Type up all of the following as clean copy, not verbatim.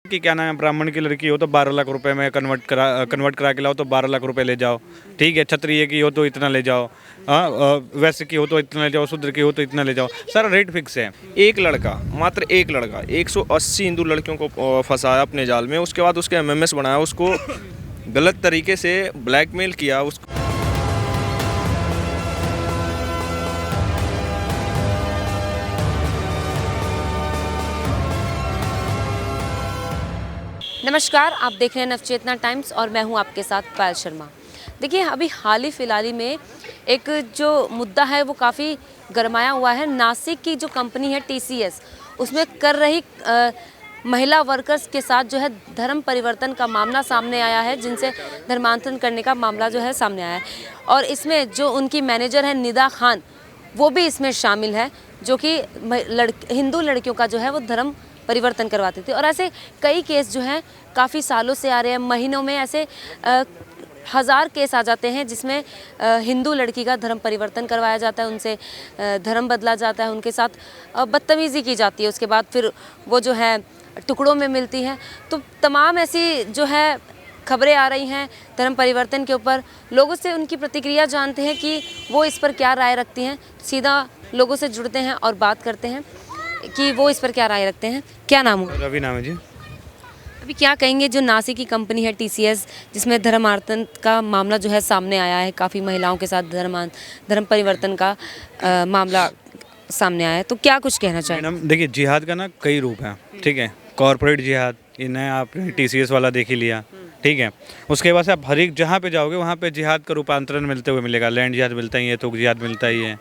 कि क्या नाम है, ब्राह्मण की लड़की हो तो 12 लाख रुपए में कन्वर्ट करा के लाओ तो 12 लाख रुपए ले जाओ। ठीक है, क्षत्रिय की हो तो इतना ले जाओ, हाँ, वैश्य की हो तो इतना ले जाओ, शूद्र की हो तो इतना ले जाओ, सारा रेट फिक्स है। एक लड़का, मात्र एक लड़का 180 हिंदू लड़कियों को फंसाया अपने जाल में, उसके बाद उसके एमएमएस बनाया, उसको गलत तरीके से ब्लैकमेल किया उसको। नमस्कार, आप देख रहे हैं नवचेतना टाइम्स और मैं हूं आपके साथ पायल शर्मा। देखिए, अभी हाल ही फिलहाल ही में एक जो मुद्दा है वो काफ़ी गरमाया हुआ है। नासिक की जो कंपनी है TCS, उसमें कर रही महिला वर्कर्स के साथ जो है धर्म परिवर्तन का मामला सामने आया है, जिनसे धर्मांतरण करने का मामला जो है सामने आया है। और इसमें जो उनकी मैनेजर है निदा खान, वो भी इसमें शामिल है, जो कि हिंदू लड़कियों का जो है वो धर्म परिवर्तन करवाते थे। और ऐसे कई केस जो हैं काफ़ी सालों से आ रहे हैं, महीनों में ऐसे हज़ार केस आ जाते हैं जिसमें हिंदू लड़की का धर्म परिवर्तन करवाया जाता है, उनसे धर्म बदला जाता है, उनके साथ बदतमीज़ी की जाती है, उसके बाद फिर वो जो है टुकड़ों में मिलती है। तो तमाम ऐसी जो है खबरें आ रही हैं धर्म परिवर्तन के ऊपर। लोगों से उनकी प्रतिक्रिया जानते हैं कि वो इस पर क्या राय रखती हैं। सीधा लोगों से जुड़ते हैं और बात करते हैं कि वो इस पर क्या राय रखते हैं। क्या नाम हो? रवि नाम है जी। अभी क्या कहेंगे, जो नासिक की कंपनी है TCS, जिसमें धर्मांतरण का मामला जो है सामने आया है, काफ़ी महिलाओं के साथ धर्म परिवर्तन का मामला सामने आया है, तो क्या कुछ कहना चाहिए? मैडम देखिए, जिहाद का ना कई रूप हैं। ठीक है, कॉर्पोरेट जिहाद, ये नया आपने TCS वाला देख ही लिया। ठीक है, उसके बाद से आप हर एक जहाँ पे जाओगे वहाँ पे जिहाद का रूपांतरण मिलते हुए मिलेगा। लैंड जिहाद मिलता ही है, थुक जिहाद मिलता ही है।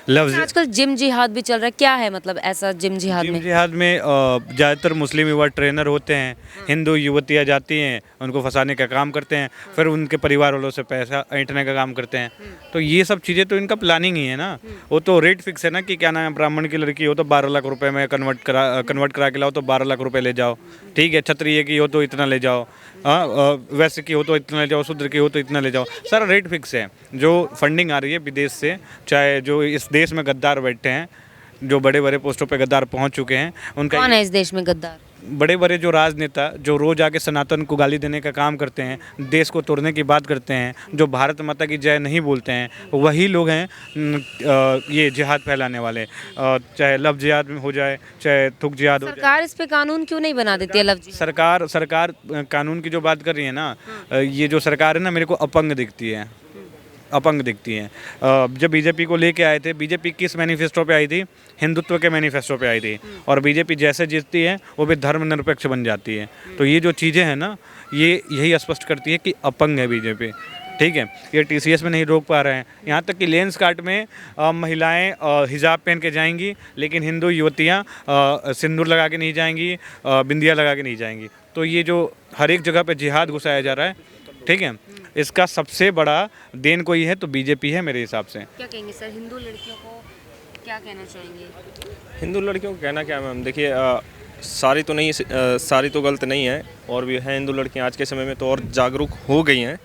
आजकल जिम जिहाद भी चल रहा है, क्या है मतलब ऐसा जिम जिहाद में? जिहाद में ज़्यादातर मुस्लिम युवा ट्रेनर होते हैं, हिंदू युवतियाँ जाती हैं, उनको फंसाने का काम करते हैं, फिर उनके परिवार वालों से पैसा ऐंठने का काम करते हैं। तो ये सब चीज़ें तो इनका प्लानिंग ही है ना। वो तो रेट फिक्स है ना कि क्या नाम है, ब्राह्मण की लड़की हो तो 12 लाख रुपए में कन्वर्ट करा के लाओ तो 12 लाख रुपए ले जाओ। ठीक है, क्षत्रिय की हो तो इतना ले जाओ, हाँ, वैश्य की हो तो इतना ले जाओ, शूद्र की हो तो इतना ले जाओ, सारा रेट फिक्स है। जो फंडिंग आ रही है विदेश से, चाहे जो इस देश में गद्दार बैठे हैं, जो बड़े बड़े पोस्टों पे गद्दार पहुंच चुके हैं, उनका कौन है इस देश में गद्दार? बड़े बड़े जो राजनेता जो रोज आके सनातन को गाली देने का काम करते हैं, देश को तोड़ने की बात करते हैं, जो भारत माता की जय नहीं बोलते हैं, वही लोग हैं ये जिहाद फैलाने वाले। चाहे लव जिहाद में हो जाए, चाहे थुक जिहाद हो जाए। सरकार इस पे कानून क्यों नहीं बना देती है? लव जी, सरकार कानून की जो बात कर रही है ना, ये जो सरकार है ना, मेरे को अपंग दिखती है, अपंग दिखती हैं। जब बीजेपी को लेके आए थे, बीजेपी किस मैनिफेस्टो पे आई थी? हिंदुत्व के मैनिफेस्टो पे आई थी। और बीजेपी जैसे जीतती है वो भी धर्मनिरपेक्ष बन जाती है। तो ये जो चीज़ें हैं ना, ये यही स्पष्ट करती है कि अपंग है बीजेपी। ठीक है, ये TCS में नहीं रोक पा रहे हैं। यहाँ तक कि लेंस कार्ट में महिलाएं हिजाब पहन के जाएंगी, लेकिन हिंदू युवतियाँ सिंदूर लगा के नहीं जाएंगी, बिंदिया लगा के नहीं जाएंगी। तो ये जो हर एक जगह पे जिहाद घुसाया जा रहा है, ठीक है, इसका सबसे बड़ा देन कोई है तो बीजेपी है मेरे हिसाब से। क्या कहेंगे सर, हिंदू लड़कियों को क्या कहना चाहेंगे? हिंदू लड़कियों को कहना क्या है मैम, देखिए सारी तो नहीं, सारी तो गलत नहीं है, और भी हैं हिंदू लड़कियां आज के समय में तो और जागरूक हो गई हैं।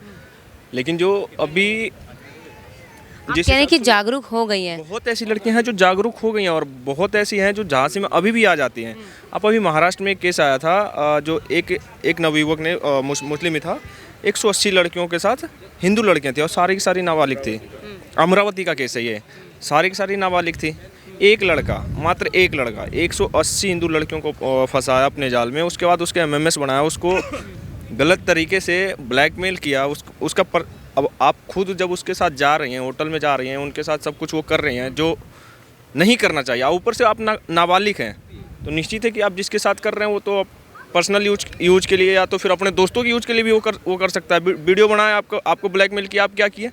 लेकिन जो अभी आप कह रहे हैं कि जागरूक हो गई हैं? बहुत ऐसी लड़कियां हैं जो जागरूक हो गई हैं, और बहुत ऐसी हैं जो झांसी में अभी भी आ जाती हैं। अब अभी महाराष्ट्र में एक केस आया था, जो एक नवयुवक ने, मुस्लिम ही था, 180 लड़कियों के साथ हिंदू लड़कियां थी, और सारी की सारी नाबालिग थी। अमरावती का केस है ये, सारी की सारी नाबालिग थी। एक लड़का, मात्र एक लड़का 180 हिंदू लड़कियों को फंसाया अपने जाल में, उसके बाद उसके एमएमएस बनाया, उसको गलत तरीके से ब्लैकमेल किया। अब आप खुद जब उसके साथ जा रही हैं, होटल में जा रही हैं, उनके साथ सब कुछ वो कर रही हैं जो नहीं करना चाहिए, ऊपर से आप नाबालिग हैं, तो निश्चित है कि आप जिसके साथ कर रहे हैं वो तो पर्सनल यूज के लिए या तो फिर अपने दोस्तों के यूज के लिए भी वो कर सकता है। वीडियो बनाया, आपको ब्लैकमेल किया, आप क्या किए?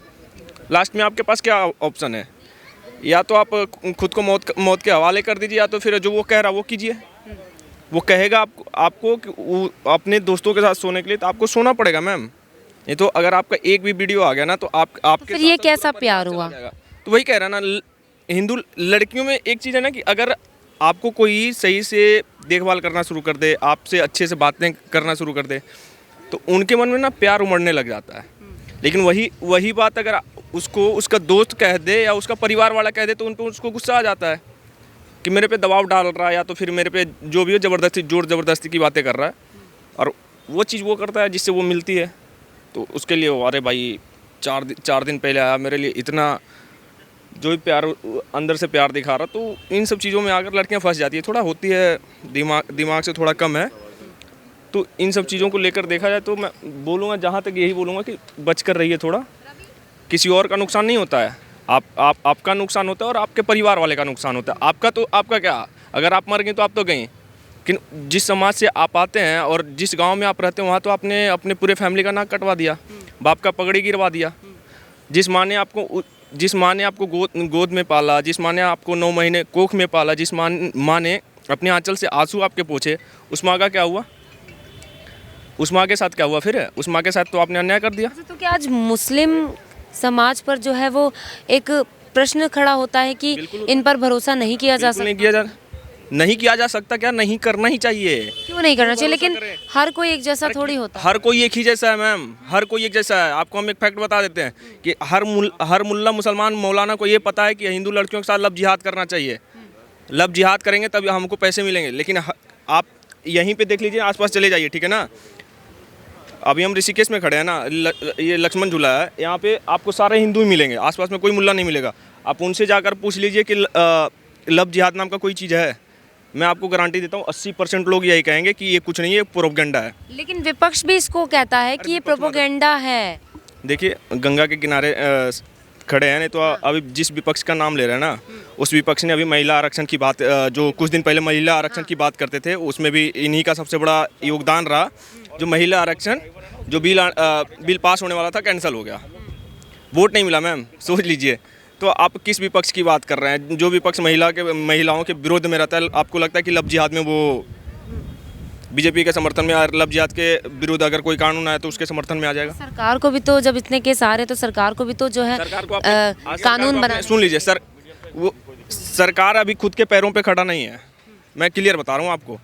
लास्ट में आपके पास क्या ऑप्शन है? या तो आप खुद को मौत के हवाले कर दीजिए, या तो फिर जो वो कह रहा वो कीजिए। वो कहेगा आपको कि अपने दोस्तों के साथ सोने के लिए, तो आपको सोना पड़ेगा मैम। नहीं तो अगर आपका एक भी वीडियो आ गया ना, तो आपके फिर ये कैसा प्यार हुआ? तो वही कह रहा ना, हिंदू लड़कियों में एक चीज़ है ना कि अगर आपको कोई सही से देखभाल करना शुरू कर दे, आपसे अच्छे से बातें करना शुरू कर दे, तो उनके मन में ना प्यार उमड़ने लग जाता है। लेकिन वही बात अगर उसको उसका दोस्त कह दे या उसका परिवार वाला कह दे, तो उन पर उसको गुस्सा आ जाता है कि मेरे पे दबाव डाल रहा है, या तो फिर मेरे पे जो भी हो ज़बरदस्ती, जोर ज़बरदस्ती की बातें कर रहा है। और वो चीज़ वो करता है जिससे वो मिलती है, तो उसके लिए वो, अरे भाई 4 दिन पहले आया मेरे लिए इतना, जो भी प्यार अंदर से प्यार दिखा रहा, तो इन सब चीज़ों में आकर लड़कियां फंस जाती है। थोड़ा होती है दिमाग से थोड़ा कम है, तो इन सब चीज़ों को लेकर देखा जाए तो मैं बोलूँगा, जहाँ तक यही बोलूँगा कि बच कर रहिए थोड़ा। किसी और का नुकसान नहीं होता है, आपका नुकसान होता है और आपके परिवार वाले का नुकसान होता है। आपका तो आपका क्या, अगर आप मर गए तो आप तो गए, कि जिस समाज से आप आते हैं और जिस गांव में आप रहते हैं वहाँ तो आपने अपने पूरे फैमिली का नाक कटवा दिया, बाप का पगड़ी गिरवा दिया। जिस माँ ने आपको गोद में पाला, जिस माँ ने आपको 9 महीने कोख में पाला, जिस माँ ने अपने आंचल से आंसू आपके पोंछे, उस माँ का क्या हुआ? उस माँ के साथ क्या हुआ फिर? उस माँ के साथ तो आपने अन्याय कर दिया। तो क्या आज मुस्लिम समाज पर जो है वो एक प्रश्न खड़ा होता है कि इन पर भरोसा नहीं किया जा सकता? नहीं किया जा सकता क्या? नहीं करना ही चाहिए। क्यों नहीं करना चाहिए? लेकिन हर कोई एक जैसा थोड़ी होता है। हर कोई एक ही जैसा है मैम, हर कोई एक जैसा है। आपको हम एक फैक्ट बता देते हैं कि हर मुल्ला मुसलमान मौलाना को ये पता है कि हिंदू लड़कियों के साथ लब जिहाद करना चाहिए। लब जिहाद करेंगे तब हमको पैसे मिलेंगे। लेकिन आप यहीं पे देख लीजिए, आसपास चले जाइए, ठीक है ना। अभी हम ऋषिकेश में खड़े हैं ना, ये लक्ष्मण झूला है, यहाँ पे आपको सारे हिंदू ही मिलेंगे, आसपास में कोई मुल्ला नहीं मिलेगा। आप उनसे जाकर पूछ लीजिए कि लब जिहाद नाम का कोई चीज़ है। मैं आपको गारंटी देता हूँ 80% लोग यही कहेंगे कि ये कुछ नहीं है, प्रोपेगेंडा है। लेकिन विपक्ष भी इसको कहता है कि ये प्रोपेगेंडा है। देखिए, गंगा के किनारे खड़े हैं, नहीं तो अभी जिस विपक्ष का नाम ले रहे हैं ना, उस विपक्ष ने अभी महिला आरक्षण की बात, जो कुछ दिन पहले महिला आरक्षण की बात करते थे, उसमें भी इन्हीं का सबसे बड़ा योगदान रहा। जो महिला आरक्षण, जो बिल पास होने वाला था, कैंसिल हो गया, वोट नहीं मिला मैम, सोच लीजिए। तो आप किस विपक्ष की बात कर रहे हैं? जो विपक्ष महिलाओं के विरोध में रहता है, आपको लगता है कि लब जिहाद में वो बीजेपी के समर्थन में, लब जिहाद के विरुद्ध अगर कोई कानून आया तो उसके समर्थन में आ जाएगा? सरकार को भी तो, जब इतने केस आ रहे तो सरकार को भी तो जो है कानून बना। सुन लीजिए सर, वो सरकार अभी खुद के पैरों पे खड़ा नहीं है। मैं क्लियर बता रहा हूँ आपको,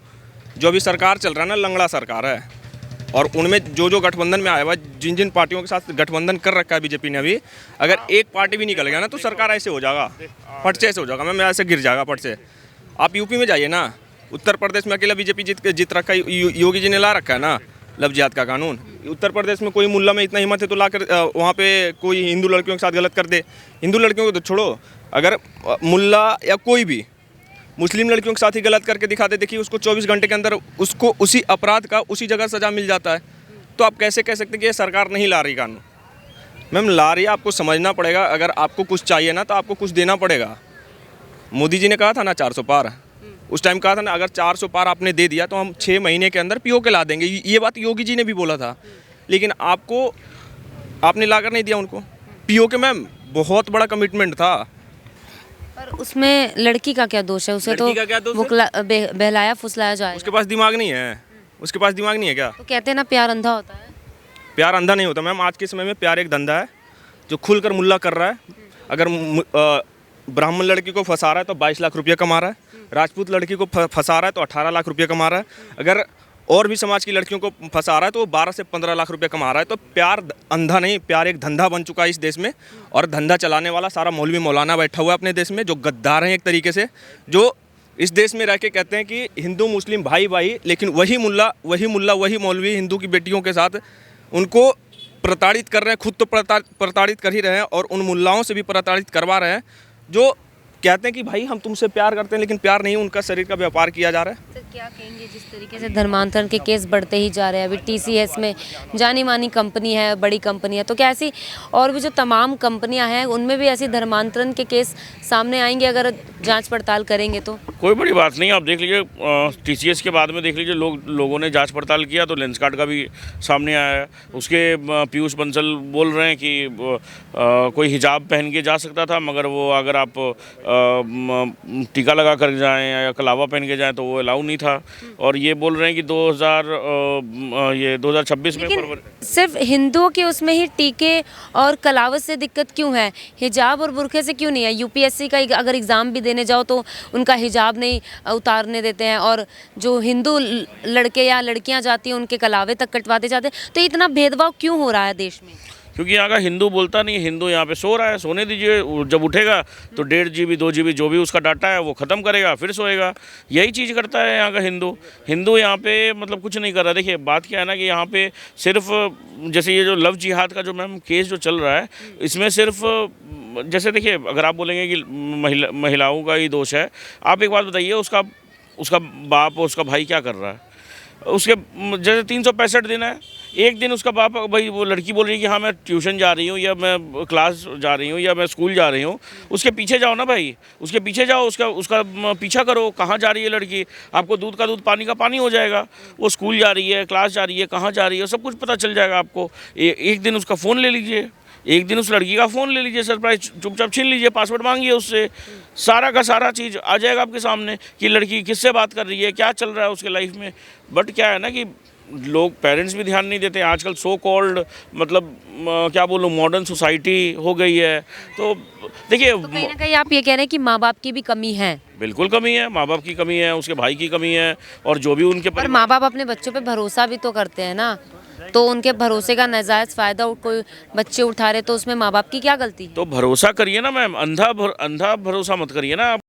जो अभी सरकार चल रहा है ना, लंगड़ा सरकार है। और उनमें जो गठबंधन में आया हुआ, जिन पार्टियों के साथ गठबंधन कर रखा है बीजेपी ने, अभी अगर एक पार्टी भी निकल गया ना तो सरकार ऐसे हो जाएगा, फट से ऐसे हो जाएगा मैम, ऐसे गिर जाएगा फट से। आप यूपी में जाइए ना, उत्तर प्रदेश में अकेला बीजेपी जीत रखा है, योगी जी ने ला रखा है ना लब जिहाद का कानून। उत्तर प्रदेश में कोई मुल्ला में इतना हिम्मत है तो ला कर वहाँ पे कोई हिंदू लड़कियों के साथ गलत कर दे। हिंदू लड़कियों को तो छोड़ो, अगर मुल्ला या कोई भी मुस्लिम लड़कियों के साथ ही गलत करके दिखा दे, देखिए उसको 24 घंटे के अंदर उसको उसी अपराध का उसी जगह सज़ा मिल जाता है। तो आप कैसे कह सकते हैं कि ये सरकार नहीं ला रही कानून? मैम ला रही है, आपको समझना पड़ेगा। अगर आपको कुछ चाहिए ना तो आपको कुछ देना पड़ेगा। मोदी जी ने कहा था ना 400 पार, उस टाइम कहा था ना, अगर 400 पार आपने दे दिया तो हम 6 महीने के अंदर पीओके ला देंगे। ये बात योगी जी ने भी बोला था, लेकिन आपने ला कर नहीं दिया उनको पीओके। मैम बहुत बड़ा कमिटमेंट था। पर उसमें लड़की का क्या दोष है? उसे तो बहलाया फुसलाया जाए। उसके पास दिमाग नहीं है, उसके पास दिमाग नहीं है क्या? तो कहते हैं ना प्यार अंधा होता है। प्यार अंधा नहीं होता मैम। आज के समय में प्यार एक धंधा है जो खुलकर मुल्ला कर रहा है। अगर ब्राह्मण लड़की को फंसा रहा है तो 22 लाख रुपये कमा रहा है, राजपूत लड़की को फंसा रहा है तो 18 लाख रुपये कमा रहा है, अगर और भी समाज की लड़कियों को फंसा रहा है तो वो 12 से 15 लाख रुपए कमा रहा है। तो प्यार अंधा नहीं, प्यार एक धंधा बन चुका है इस देश में। और धंधा चलाने वाला सारा मौलवी मौलाना बैठा हुआ है अपने देश में, जो गद्दार हैं एक तरीके से, जो इस देश में रह के कहते हैं कि हिंदू मुस्लिम भाई भाई, लेकिन वही मुल्ला वही मौलवी हिंदू की बेटियों के साथ उनको प्रताड़ित कर रहे हैं। खुद तो प्रताड़ित कर ही रहे हैं और उन मुल्लाओं से भी प्रताड़ित करवा रहे हैं, जो कहते हैं कि भाई हम तुमसे प्यार करते हैं, लेकिन प्यार नहीं, उनका शरीर का व्यापार किया जा रहा है। सर क्या कहेंगे, जिस तरीके से धर्मांतरण के केस बढ़ते ही जा रहे हैं? अभी TCS में जानी मानी कंपनी है, बड़ी कंपनी है, तो क्या ऐसी और भी जो तमाम कंपनियां हैं उनमें भी ऐसी धर्मांतरण के केस सामने आएंगे अगर जांच पड़ताल करेंगे तो? कोई बड़ी बात नहीं। आप देख लीजिए TCS के बाद में देख लीजिए लोगों ने जांच पड़ताल किया तो लेंसकार्ट का भी सामने आया है। उसके पीयूष बंसल बोल रहे हैं कि कोई हिजाब पहन के जा सकता था, मगर वो अगर आप टीका लगा कर जाएं या कलावा पहन के जाएं तो वो अलाउ नहीं था। और ये बोल रहे हैं कि 2026 में सिर्फ हिंदुओं के उसमें ही टीके और कलावत से दिक्कत क्यों है, हिजाब और बुरखे से क्यों नहीं है? UPSC का अगर एग्ज़ाम भी देने जाओ तो उनका हिजाब नहीं उतारने देते हैं, और जो हिंदू लड़के या लड़कियां जाती हैं उनके कलावे तक कटवाते जाते हैं। तो इतना भेदभाव क्यों हो रहा है देश में? क्योंकि यहाँ का हिंदू बोलता नहीं है, हिंदू यहाँ पे सो रहा है, सोने दीजिए, जब उठेगा तो 1.5 GB 2 GB जो भी उसका डाटा है वो ख़त्म करेगा, फिर सोएगा। यही चीज़ करता है यहाँ का हिंदू यहाँ पे मतलब कुछ नहीं कर रहा। देखिए बात क्या है ना कि यहाँ पे सिर्फ जैसे ये जो लव जिहाद का जो मैम केस जो चल रहा है, इसमें सिर्फ जैसे देखिए अगर आप बोलेंगे कि महिलाओं का ही दोष है, आप एक बात बताइए, उसका बाप और उसका भाई क्या कर रहा है? उसके जैसे 365 दिन है, एक दिन उसका बाप, भाई वो लड़की बोल रही है कि हाँ मैं ट्यूशन जा रही हूँ या मैं क्लास जा रही हूँ या मैं स्कूल जा रही हूँ, उसके पीछे जाओ ना भाई, उसके पीछे जाओ, उसका पीछा करो, कहाँ जा रही है लड़की, आपको दूध का दूध पानी का पानी हो जाएगा। वो स्कूल जा रही है, क्लास जा रही है, कहाँ जा रही है, सब कुछ पता चल जाएगा आपको। एक दिन उसका फ़ोन ले लीजिए, एक दिन उस लड़की का फ़ोन ले लीजिए, सरप्राइज चुपचाप छीन लीजिए, पासवर्ड मांगिए उससे, सारा का सारा चीज़ आ जाएगा आपके सामने कि लड़की किससे बात कर रही है, क्या चल रहा है उसके लाइफ में। बट क्या है ना कि लोग, पेरेंट्स भी ध्यान नहीं देते आजकल। सो कॉल्ड मतलब क्या बोलूँ, मॉडर्न सोसाइटी हो गई है। तो देखिए तो कहीं ना कहीं आप ये कह रहे हैं कि माँ बाप की भी कमी है। बिल्कुल कमी है, माँ बाप की कमी है, उसके भाई की कमी है, और जो भी उनके पर माँ बाप अपने बच्चों पे भरोसा भी तो करते हैं ना, तो उनके भरोसे का नाजायज़ फ़ायदा कोई बच्चे उठा रहे तो उसमें माँ बाप की क्या गलती है? तो भरोसा करिए ना मैम, अंधा भरोसा मत करिए ना आप।